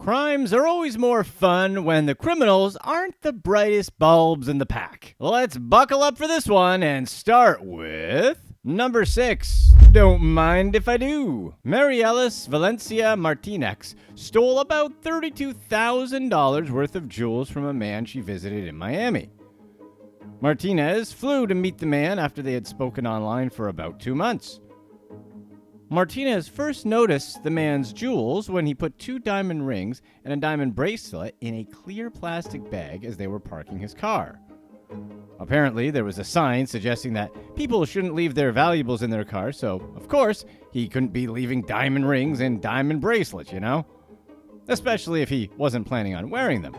Crimes are always more fun when the criminals aren't the brightest bulbs in the pack. Let's buckle up for this one and start with number 6. Don't mind if I do. Marielys Valencia Martinex stole about $32,000 worth of jewels from a man she visited in Miami. Martinez flew to meet the man after they had spoken online for about 2 months. Martinez first noticed the man's jewels when he put 2 diamond rings and a diamond bracelet in a clear plastic bag as they were parking his car. Apparently, there was a sign suggesting that people shouldn't leave their valuables in their car, so, of course, he couldn't be leaving diamond rings and diamond bracelets, you know? Especially if he wasn't planning on wearing them.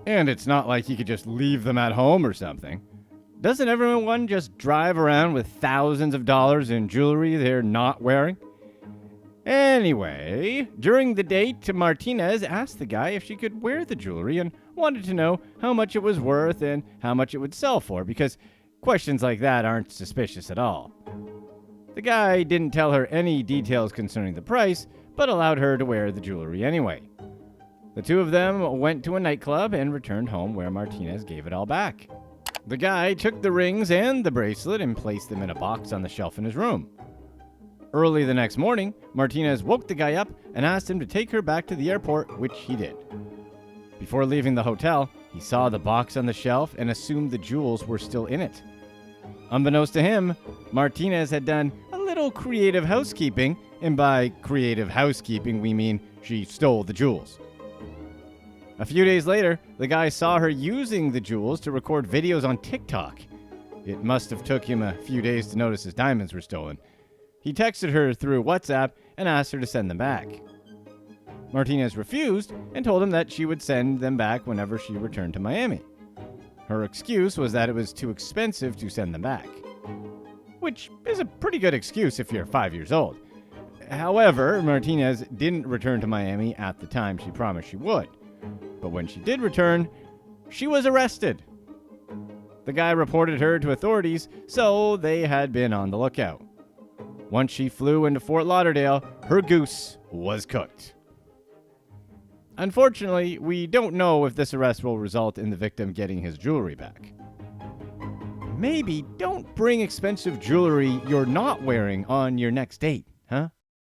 And it's not like he could just leave them at home or something. Doesn't everyone just drive around with thousands of dollars in jewelry they're not wearing? Anyway, during the date, Martinez asked the guy if she could wear the jewelry and wanted to know how much it was worth and how much it would sell for, because questions like that aren't suspicious at all. The guy didn't tell her any details concerning the price, but allowed her to wear the jewelry anyway. The two of them went to a nightclub and returned home where Martinez gave it all back. The guy took the rings and the bracelet and placed them in a box on the shelf in his room. Early the next morning, Martinez woke the guy up and asked him to take her back to the airport, which he did. Before leaving the hotel, he saw the box on the shelf and assumed the jewels were still in it. Unbeknownst to him, Martinez had done a little creative housekeeping, and by creative housekeeping we mean she stole the jewels. A few days later, the guy saw her using the jewels to record videos on TikTok. It must have took him a few days to notice his diamonds were stolen. He texted her through WhatsApp and asked her to send them back. Martinez refused and told him that she would send them back whenever she returned to Miami. Her excuse was that it was too expensive to send them back, which is a pretty good excuse if you're 5 years old. However, Martinez didn't return to Miami at the time she promised she would. But when she did return, she was arrested. The guy reported her to authorities, so they had been on the lookout. Once she flew into Fort Lauderdale, her goose was cooked. Unfortunately, we don't know if this arrest will result in the victim getting his jewelry back. Maybe don't bring expensive jewelry you're not wearing on your next date, huh?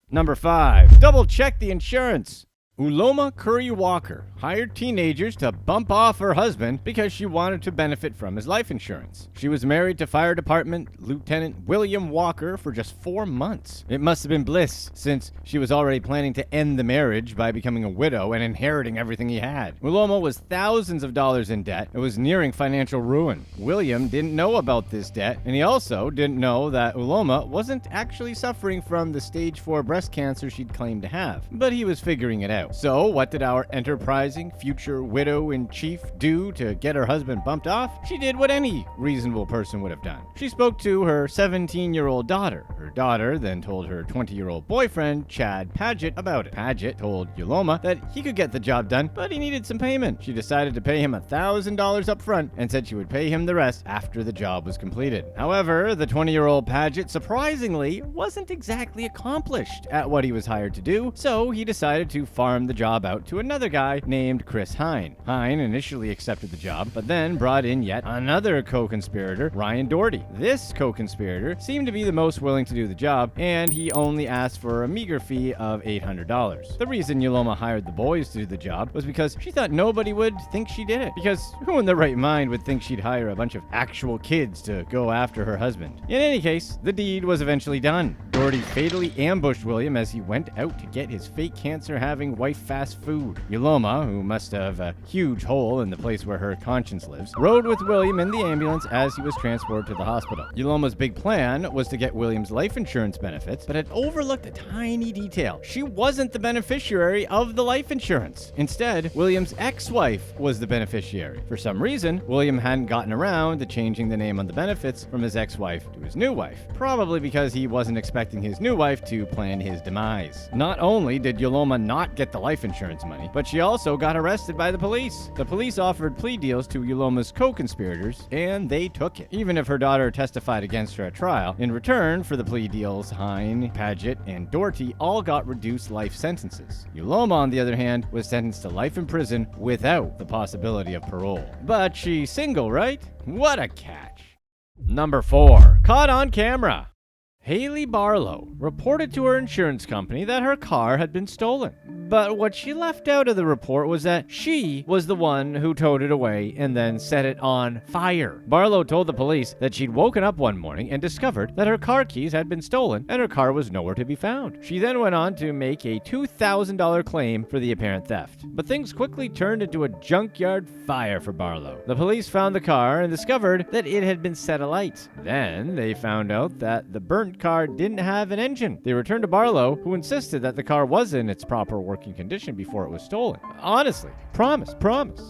Number 5. Double check the insurance. Uloma Curry-Walker hired teenagers to bump off her husband because she wanted to benefit from his life insurance. She was married to Fire Department Lieutenant William Walker for just 4 months. It must have been bliss, since she was already planning to end the marriage by becoming a widow and inheriting everything he had. Uloma was thousands of dollars in debt and was nearing financial ruin. William didn't know about this debt, and he also didn't know that Uloma wasn't actually suffering from the stage 4 breast cancer she'd claimed to have, but he was figuring it out. So, what did our enterprising future widow-in-chief do to get her husband bumped off? She did what any reasonable person would have done. She spoke to her 17-year-old daughter. Her daughter then told her 20-year-old boyfriend, Chad Paget, about it. Paget told Uloma that he could get the job done, but he needed some payment. She decided to pay him $1,000 up front and said she would pay him the rest after the job was completed. However, the 20-year-old Paget surprisingly wasn't exactly accomplished at what he was hired to do, so he decided to farm the job out to another guy named Chris Hine. Hine initially accepted the job, but then brought in yet another co-conspirator, Ryan Doherty. This co-conspirator seemed to be the most willing to do the job, and he only asked for a meager fee of $800. The reason Uloma hired the boys to do the job was because she thought nobody would think she did it, because who in their right mind would think she'd hire a bunch of actual kids to go after her husband? In any case, the deed was eventually done. Doherty fatally ambushed William as he went out to get his fake cancer-having wife fast food. Uloma, who must have a huge hole in the place where her conscience lives, rode with William in the ambulance as he was transported to the hospital. Uloma's big plan was to get William's life insurance benefits, but had overlooked a tiny detail. She wasn't the beneficiary of the life insurance. Instead, William's ex-wife was the beneficiary. For some reason, William hadn't gotten around to changing the name on the benefits from his ex-wife to his new wife, probably because he wasn't expecting his new wife to plan his demise. Not only did Uloma not get get the life insurance money, but she also got arrested by the police. The police offered plea deals to Uloma's co-conspirators, and they took it. Even if her daughter testified against her at trial, in return for the plea deals, Hine, Paget, and Doherty all got reduced life sentences. Uloma, on the other hand, was sentenced to life in prison without the possibility of parole. But she's single, right? What a catch. Number 4. Caught on camera. Haley Barlow reported to her insurance company that her car had been stolen. But what she left out of the report was that she was the one who towed it away and then set it on fire. Barlow told the police that she'd woken up one morning and discovered that her car keys had been stolen and her car was nowhere to be found. She then went on to make a $2,000 claim for the apparent theft. But things quickly turned into a junkyard fire for Barlow. The police found the car and discovered that it had been set alight. Then they found out that the burnt car didn't have an engine. They returned to Barlow, who insisted that the car was in its proper working condition before it was stolen. Honestly, promise.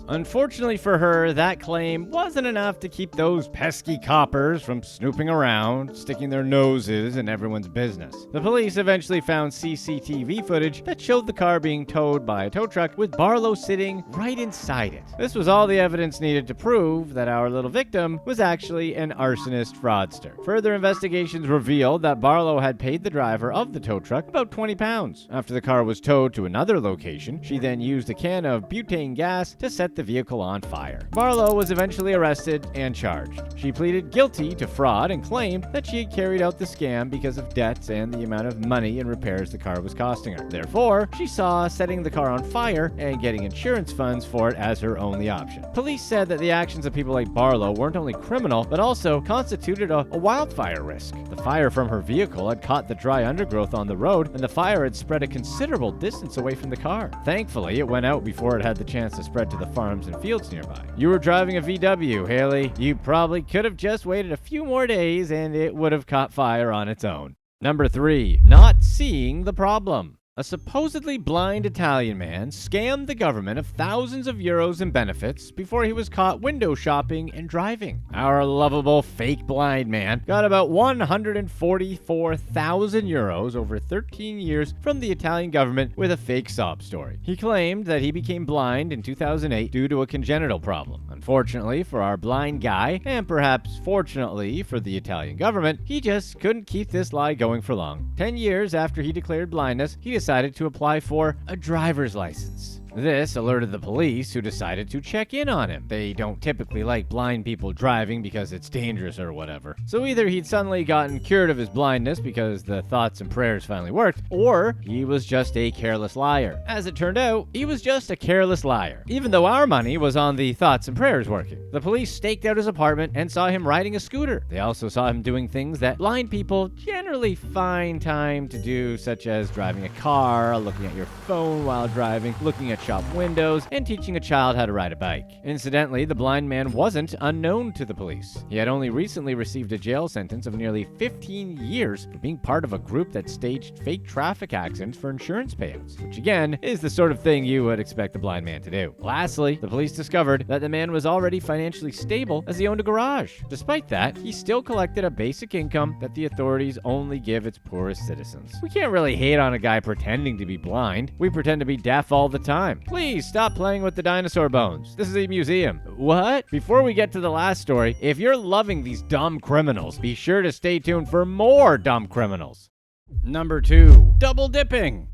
Unfortunately for her, that claim wasn't enough to keep those pesky coppers from snooping around, sticking their noses in everyone's business. The police eventually found CCTV footage that showed the car being towed by a tow truck with Barlow sitting right inside it. This was all the evidence needed to prove that our little victim was actually an arsonist fraudster. Further investigations revealed that Barlow had paid the driver of the tow truck about 20 pounds. After the car was towed to another location, she then used a can of butane gas to set the vehicle on fire. Barlow was eventually arrested and charged. She pleaded guilty to fraud and claimed that she had carried out the scam because of debts and the amount of money and repairs the car was costing her. Therefore, she saw setting the car on fire and getting insurance funds for it as her only option. Police said that the actions of people like Barlow weren't only criminal, but also constituted a wildfire risk. The fire from her vehicle had caught the dry undergrowth on the road, and the fire had spread a considerable distance away from the car. Thankfully, it went out before it had the chance to spread to the farms and fields nearby. You were driving a VW, Haley. You probably could have just waited a few more days and it would have caught fire on its own. Number 3. Not seeing the problem. A supposedly blind Italian man scammed the government of thousands of euros in benefits before he was caught window shopping and driving. Our lovable fake blind man got about 144,000 euros over 13 years from the Italian government with a fake sob story. He claimed that he became blind in 2008 due to a congenital problem. Unfortunately for our blind guy, and perhaps fortunately for the Italian government, he just couldn't keep this lie going for long. 10 years after he declared blindness, he decided to apply for a driver's license. This alerted the police, who decided to check in on him. They don't typically like blind people driving because it's dangerous or whatever. So either he'd suddenly gotten cured of his blindness because the thoughts and prayers finally worked, or he was just a careless liar. As it turned out, he was just a careless liar, even though our money was on the thoughts and prayers working. The police staked out his apartment and saw him riding a scooter. They also saw him doing things that blind people generally find time to do, such as driving a car, looking at your phone while driving, looking at shop windows, and teaching a child how to ride a bike. Incidentally, the blind man wasn't unknown to the police. He had only recently received a jail sentence of nearly 15 years for being part of a group that staged fake traffic accidents for insurance payouts, which again is the sort of thing you would expect a blind man to do. Lastly, the police discovered that the man was already financially stable as he owned a garage. Despite that, he still collected a basic income that the authorities only give its poorest citizens. We can't really hate on a guy pretending to be blind. We pretend to be deaf all the time. Please stop playing with the dinosaur bones. This is a museum. What? Before we get to the last story, if you're loving these dumb criminals, be sure to stay tuned for more dumb criminals. Number 2. Double dipping.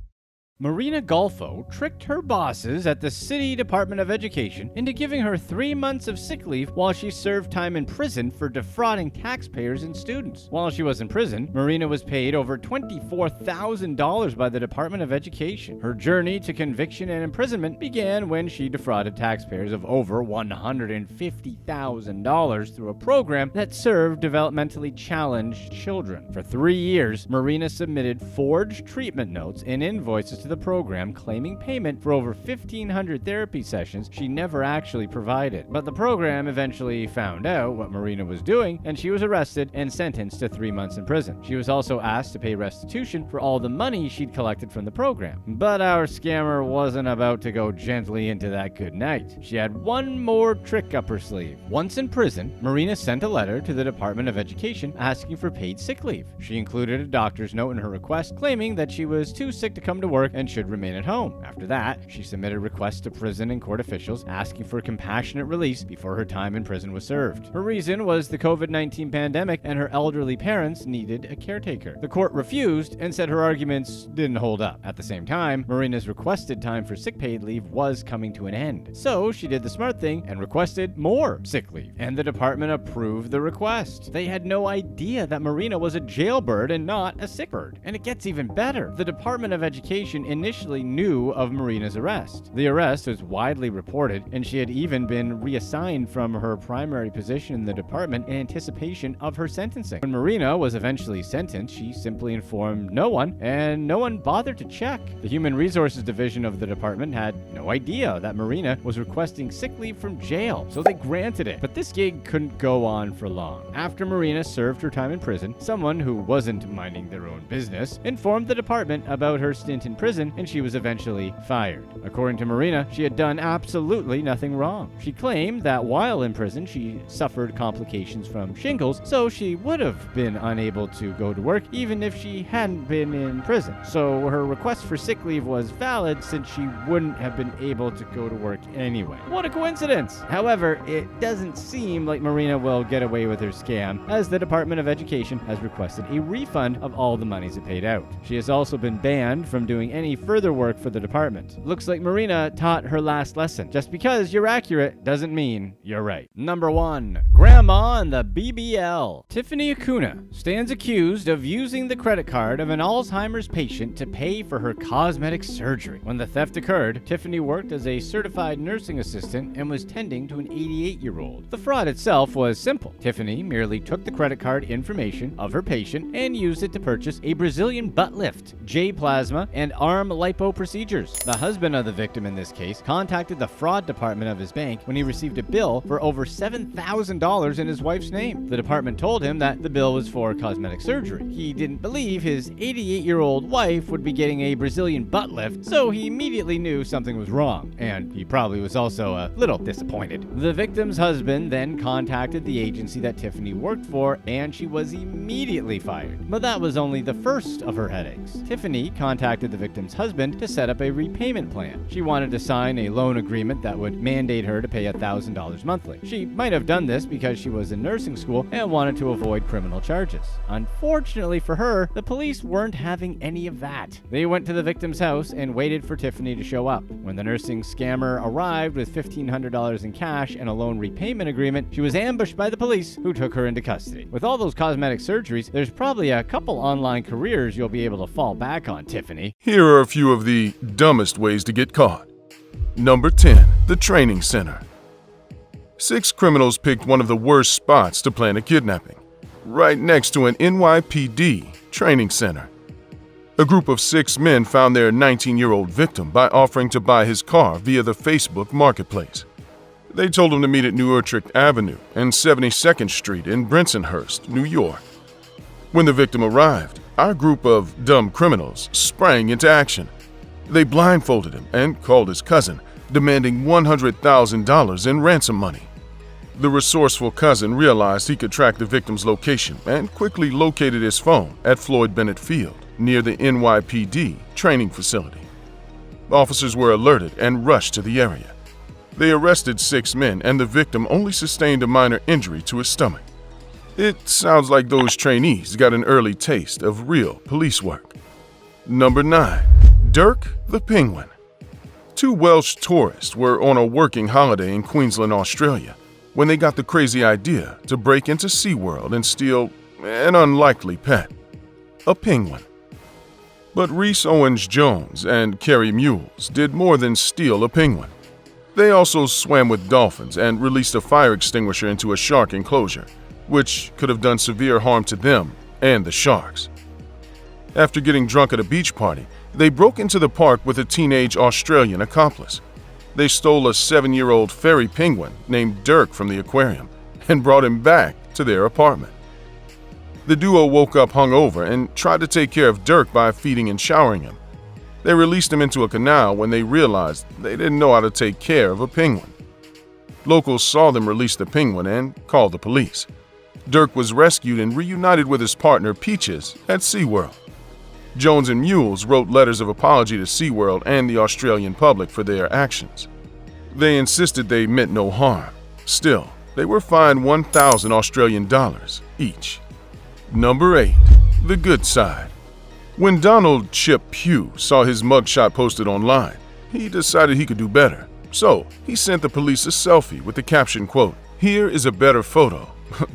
Marina Golfo tricked her bosses at the City Department of Education into giving her 3 months of sick leave while she served time in prison for defrauding taxpayers and students. While she was in prison, Marina was paid over $24,000 by the Department of Education. Her journey to conviction and imprisonment began when she defrauded taxpayers of over $150,000 through a program that served developmentally challenged children. For 3 years, Marina submitted forged treatment notes and invoices to the program claiming payment for over 1,500 therapy sessions she never actually provided. But the program eventually found out what Marina was doing, and she was arrested and sentenced to 3 months in prison. She was also asked to pay restitution for all the money she'd collected from the program. But our scammer wasn't about to go gently into that good night. She had one more trick up her sleeve. Once in prison, Marina sent a letter to the Department of Education asking for paid sick leave. She included a doctor's note in her request claiming that she was too sick to come to work and should remain at home. After that, she submitted requests to prison and court officials asking for compassionate release before her time in prison was served. Her reason was the COVID-19 pandemic and her elderly parents needed a caretaker. The court refused and said her arguments didn't hold up. At the same time, Marina's requested time for sick paid leave was coming to an end. So she did the smart thing and requested more sick leave, and the department approved the request. They had no idea that Marina was a jailbird and not a sick bird. And it gets even better. The Department of Education initially knew of Marina's arrest. The arrest was widely reported, and she had even been reassigned from her primary position in the department in anticipation of her sentencing. When Marina was eventually sentenced, she simply informed no one, and no one bothered to check. The Human Resources Division of the department had no idea that Marina was requesting sick leave from jail, so they granted it. But this gig couldn't go on for long. After Marina served her time in prison, someone who wasn't minding their own business informed the department about her stint in prison, and she was eventually fired. According to Marina, she had done absolutely nothing wrong. She claimed that while in prison, she suffered complications from shingles, so she would have been unable to go to work even if she hadn't been in prison. So her request for sick leave was valid since she wouldn't have been able to go to work anyway. What a coincidence! However, it doesn't seem like Marina will get away with her scam, as the Department of Education has requested a refund of all the monies it paid out. She has also been banned from doing any further work for the department. Looks like Marina taught her last lesson. Just because you're accurate doesn't mean you're right. Number 1. Grandma and the BBL. Tiffany Acuna stands accused of using the credit card of an Alzheimer's patient to pay for her cosmetic surgery. When the theft occurred, Tiffany worked as a certified nursing assistant and was tending to an 88-year-old. The fraud itself was simple. Tiffany merely took the credit card information of her patient and used it to purchase a Brazilian butt lift, J-plasma, and arm lipo procedures. The husband of the victim in this case contacted the fraud department of his bank when he received a bill for over $7,000 in his wife's name. The department told him that the bill was for cosmetic surgery. He didn't believe his 88-year-old wife would be getting a Brazilian butt lift, so he immediately knew something was wrong, and he probably was also a little disappointed. The victim's husband then contacted the agency that Tiffany worked for, and she was immediately fired. But that was only the first of her headaches. Tiffany contacted the victim's husband to set up a repayment plan. She wanted to sign a loan agreement that would mandate her to pay $1,000 monthly. She might have done this because she was in nursing school and wanted to avoid criminal charges. Unfortunately for her, the police weren't having any of that. They went to the victim's house and waited for Tiffany to show up. When the nursing scammer arrived with $1,500 in cash and a loan repayment agreement, she was ambushed by the police, who took her into custody. With all those cosmetic surgeries, there's probably a couple online careers you'll be able to fall back on, Tiffany. Here are a few of the dumbest ways to get caught. Number 10. The Training Center. 6 criminals picked one of the worst spots to plan a kidnapping, right next to an NYPD training center. A group of 6 men found their 19-year-old victim by offering to buy his car via the Facebook marketplace. They told him to meet at New Utrecht Avenue and 72nd Street in Bensonhurst, New York. When the victim arrived, our group of dumb criminals sprang into action. They blindfolded him and called his cousin, demanding $100,000 in ransom money. The resourceful cousin realized he could track the victim's location and quickly located his phone at Floyd Bennett Field, near the NYPD training facility. Officers were alerted and rushed to the area. They arrested 6 men, and the victim only sustained a minor injury to his stomach. It sounds like those trainees got an early taste of real police work. Number 9. Dirk the Penguin. 2 Welsh tourists were on a working holiday in Queensland, Australia, when they got the crazy idea to break into SeaWorld and steal an unlikely pet, a penguin. But Rhys Owens-Jones and Kerry Mules did more than steal a penguin. They also swam with dolphins and released a fire extinguisher into a shark enclosure, which could have done severe harm to them and the sharks. After getting drunk at a beach party, they broke into the park with a teenage Australian accomplice. They stole a 7-year-old fairy penguin named Dirk from the aquarium and brought him back to their apartment. The duo woke up hungover and tried to take care of Dirk by feeding and showering him. They released him into a canal when they realized they didn't know how to take care of a penguin. Locals saw them release the penguin and called the police. Dirk was rescued and reunited with his partner Peaches at SeaWorld. Jones and Mules wrote letters of apology to SeaWorld and the Australian public for their actions. They insisted they meant no harm. Still, they were fined 1,000 Australian dollars each. Number 8. The good side. When Donald Chip Pugh saw his mugshot posted online, he decided he could do better. So, he sent the police a selfie with the caption, quote, "Here is a better photo.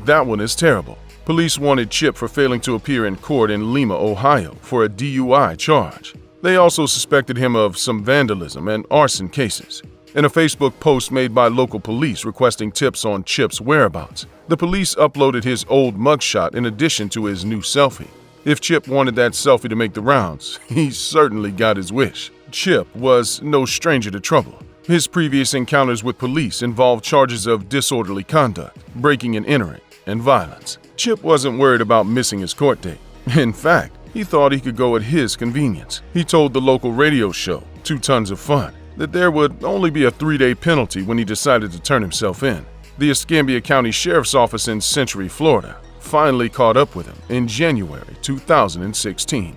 That one is terrible." Police wanted Chip for failing to appear in court in Lima, Ohio, for a DUI charge. They also suspected him of some vandalism and arson cases. In a Facebook post made by local police requesting tips on Chip's whereabouts, the police uploaded his old mugshot in addition to his new selfie. If Chip wanted that selfie to make the rounds, he certainly got his wish. Chip was no stranger to trouble. His previous encounters with police involved charges of disorderly conduct, breaking and entering, and violence. Chip wasn't worried about missing his court date. In fact, he thought he could go at his convenience. He told the local radio show, 2 Tons of Fun, that there would only be a 3-day penalty when he decided to turn himself in. The Escambia County Sheriff's Office in Century, Florida, finally caught up with him in January 2016.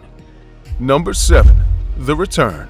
Number 7. The return.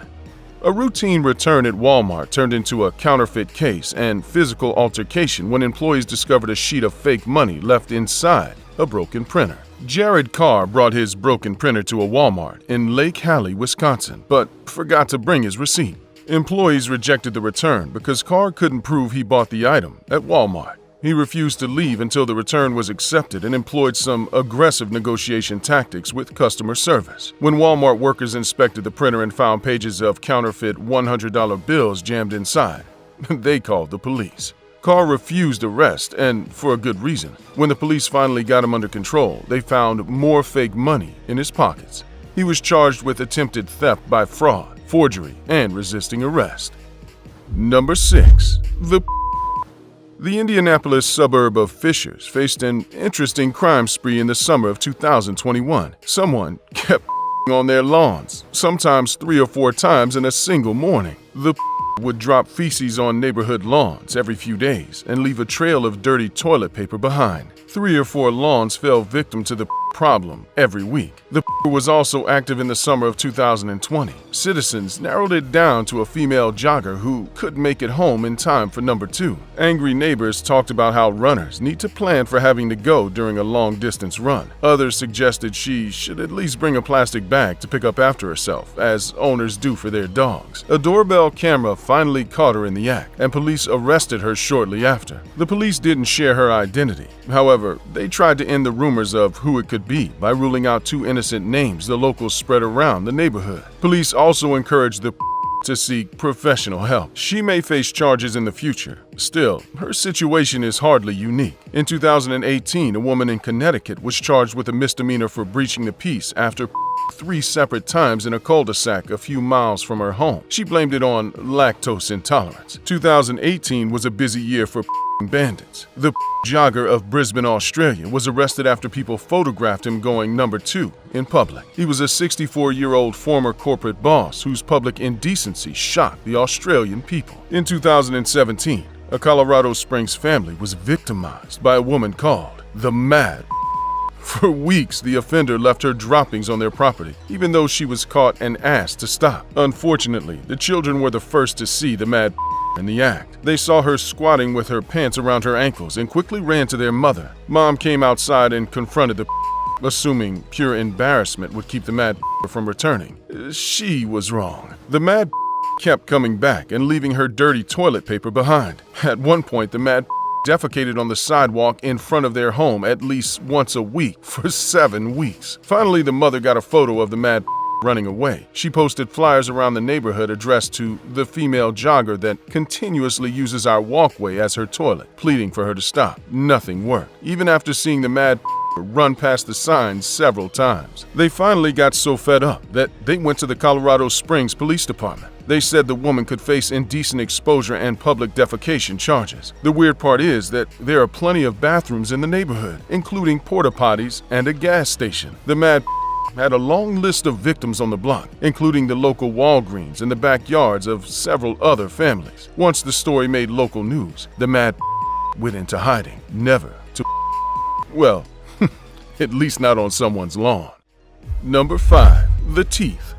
A routine return at Walmart turned into a counterfeit case and physical altercation when employees discovered a sheet of fake money left inside a broken printer. Jared Carr brought his broken printer to a Walmart in Lake Hallie, Wisconsin, but forgot to bring his receipt. Employees rejected the return because Carr couldn't prove he bought the item at Walmart. He refused to leave until the return was accepted and employed some aggressive negotiation tactics with customer service. When Walmart workers inspected the printer and found pages of counterfeit $100 bills jammed inside, they called the police. Carr refused arrest, and for a good reason. When the police finally got him under control, they found more fake money in his pockets. He was charged with attempted theft by fraud, forgery, and resisting arrest. Number 6. The Indianapolis suburb of Fishers faced an interesting crime spree in the summer of 2021. Someone kept on their lawns, sometimes 3 or 4 times in a single morning. The would drop feces on neighborhood lawns every few days and leave a trail of dirty toilet paper behind. 3 or 4 lawns fell victim to the problem every week. The was also active in the summer of 2020. Citizens narrowed it down to a female jogger who couldn't make it home in time for number 2. Angry neighbors talked about how runners need to plan for having to go during a long-distance run. Others suggested she should at least bring a plastic bag to pick up after herself, as owners do for their dogs. A doorbell camera finally caught her in the act, and police arrested her shortly after. The police didn't share her identity. However, they tried to end the rumors of who it could be by ruling out 2 innocent names the locals spread around the neighborhood. Police also encouraged the to seek professional help. She may face charges in the future. Still, her situation is hardly unique. In 2018, a woman in Connecticut was charged with a misdemeanor for breaching the peace after 3 separate times in a cul-de-sac a few miles from her home. She blamed it on lactose intolerance. 2018 was a busy year for bandits. The jogger of Brisbane, Australia, was arrested after people photographed him going number 2 in public. He was a 64-year-old former corporate boss whose public indecency shocked the Australian people. In 2017, a Colorado Springs family was victimized by a woman called the Mad. For weeks, the offender left her droppings on their property, even though she was caught and asked to stop. Unfortunately, the children were the first to see the Mad in the act. They saw her squatting with her pants around her ankles and quickly ran to their mother. Mom came outside and confronted the assuming pure embarrassment would keep the Mad from returning. She was wrong. The Mad kept coming back and leaving her dirty toilet paper behind. At one point, the Mad defecated on the sidewalk in front of their home at least once a week for 7 weeks. Finally, the mother got a photo of the Mad running away. She posted flyers around the neighborhood addressed to the female jogger that continuously uses our walkway as her toilet, pleading for her to stop. Nothing worked, even after seeing the Mad run past the signs several times. They finally got so fed up that they went to the Colorado Springs Police Department. They said the woman could face indecent exposure and public defecation charges. The weird part is that there are plenty of bathrooms in the neighborhood, including porta potties and a gas station. The Mad had a long list of victims on the block, including the local Walgreens and the backyards of several other families. Once the story made local news, the Mad went into hiding, never to well, at least not on someone's lawn. Number 5. The teeth.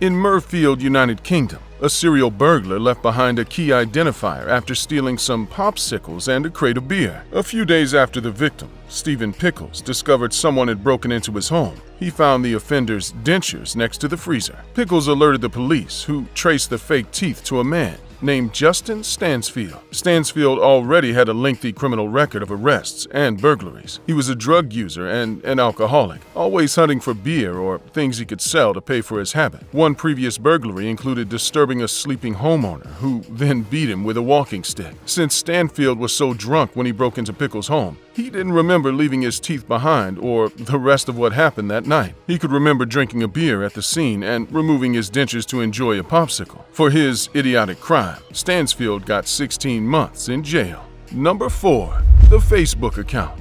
In Murfield, United Kingdom, a serial burglar left behind a key identifier after stealing some popsicles and a crate of beer. A few days after the victim, Stephen Pickles, discovered someone had broken into his home. He found the offender's dentures next to the freezer. Pickles alerted the police, who traced the fake teeth to a man named Justin Stansfield. Stansfield already had a lengthy criminal record of arrests and burglaries. He was a drug user and an alcoholic, always hunting for beer or things he could sell to pay for his habit. One previous burglary included disturbing a sleeping homeowner, who then beat him with a walking stick. Since Stanfield was so drunk when he broke into Pickles' home, he didn't remember leaving his teeth behind or the rest of what happened that night. He could remember drinking a beer at the scene and removing his dentures to enjoy a popsicle. For his idiotic crime, Stansfield got 16 months in jail. Number 4. The Facebook account.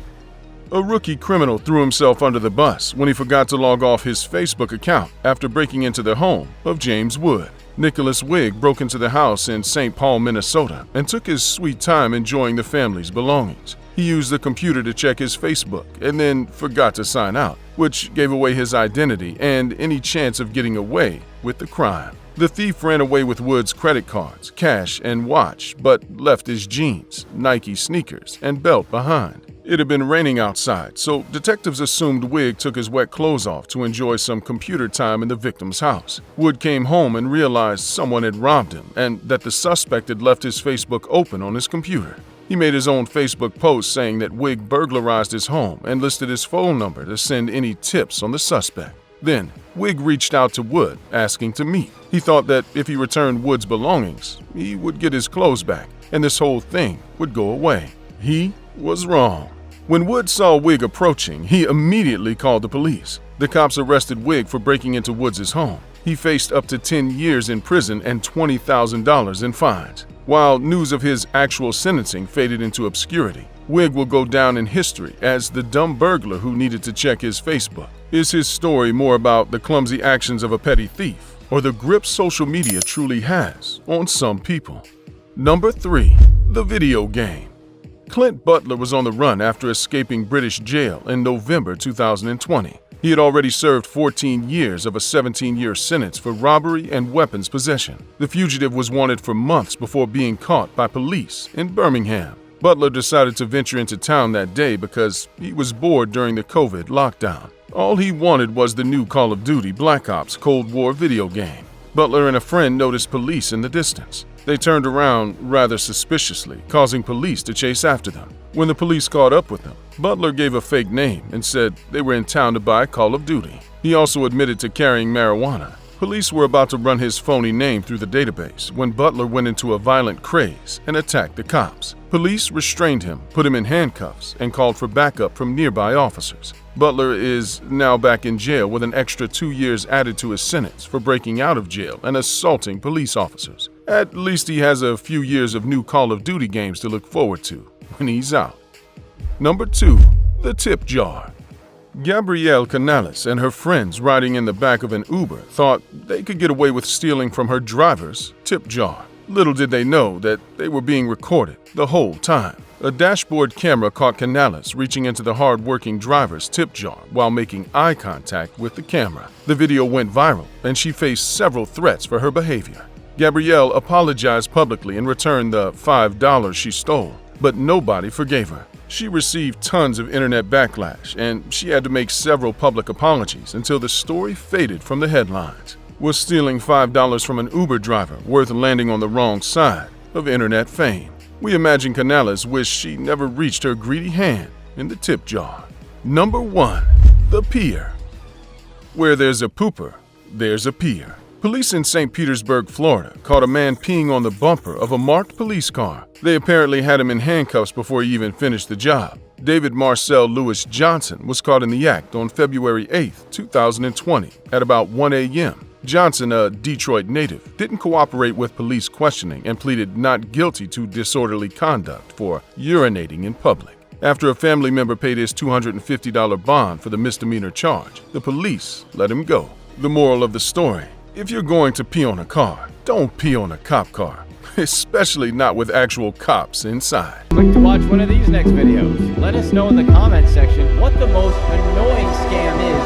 A rookie criminal threw himself under the bus when he forgot to log off his Facebook account after breaking into the home of James Wood. Nicholas Wigg broke into the house in St. Paul, Minnesota, and took his sweet time enjoying the family's belongings. He used the computer to check his Facebook and then forgot to sign out, which gave away his identity and any chance of getting away with the crime. The thief ran away with Wood's credit cards, cash, and watch, but left his jeans, Nike sneakers, and belt behind. It had been raining outside, so detectives assumed Wigg took his wet clothes off to enjoy some computer time in the victim's house. Wood came home and realized someone had robbed him and that the suspect had left his Facebook open on his computer. He made his own Facebook post saying that Wigg burglarized his home and listed his phone number to send any tips on the suspect. Then, Wigg reached out to Wood, asking to meet. He thought that if he returned Wood's belongings, he would get his clothes back, and this whole thing would go away. He was wrong. When Wood saw Wigg approaching, he immediately called the police. The cops arrested Wigg for breaking into Woods' home. He faced up to 10 years in prison and $20,000 in fines. While news of his actual sentencing faded into obscurity, Wigg will go down in history as the dumb burglar who needed to check his Facebook. Is his story more about the clumsy actions of a petty thief, or the grip social media truly has on some people? Number 3. The video game. Clint Butler was on the run after escaping British jail in November 2020. He had already served 14 years of a 17-year sentence for robbery and weapons possession. The fugitive was wanted for months before being caught by police in Birmingham. Butler decided to venture into town that day because he was bored during the COVID lockdown. All he wanted was the new Call of Duty Black Ops Cold War video game. Butler and a friend noticed police in the distance. They turned around rather suspiciously, causing police to chase after them. When the police caught up with them, Butler gave a fake name and said they were in town to buy Call of Duty. He also admitted to carrying marijuana. Police were about to run his phony name through the database when Butler went into a violent craze and attacked the cops. Police restrained him, put him in handcuffs, and called for backup from nearby officers. Butler is now back in jail with an extra 2 years added to his sentence for breaking out of jail and assaulting police officers. At least he has a few years of new Call of Duty games to look forward to when he's out. Number 2. The tip jar. Gabrielle Canales and her friends riding in the back of an Uber thought they could get away with stealing from her driver's tip jar. Little did they know that they were being recorded the whole time. A dashboard camera caught Canales reaching into the hard-working driver's tip jar while making eye contact with the camera. The video went viral, and she faced several threats for her behavior. Gabrielle apologized publicly and returned the $5 she stole, but nobody forgave her. She received tons of internet backlash, and she had to make several public apologies until the story faded from the headlines. Was stealing $5 from an Uber driver worth landing on the wrong side of internet fame? We imagine Canales wished she never reached her greedy hand in the tip jar. Number 1. The Pier. Where there's a pooper, there's a pier. Police in St. Petersburg, Florida, caught a man peeing on the bumper of a marked police car. They apparently had him in handcuffs before he even finished the job. David Marcel Lewis Johnson was caught in the act on February 8, 2020, at about 1 a.m. Johnson, a Detroit native, didn't cooperate with police questioning and pleaded not guilty to disorderly conduct for urinating in public. After a family member paid his $250 bond for the misdemeanor charge, the police let him go. The moral of the story: if you're going to pee on a car, don't pee on a cop car, especially not with actual cops inside. Click to watch one of these next videos. Let us know in the comments section what the most annoying scam is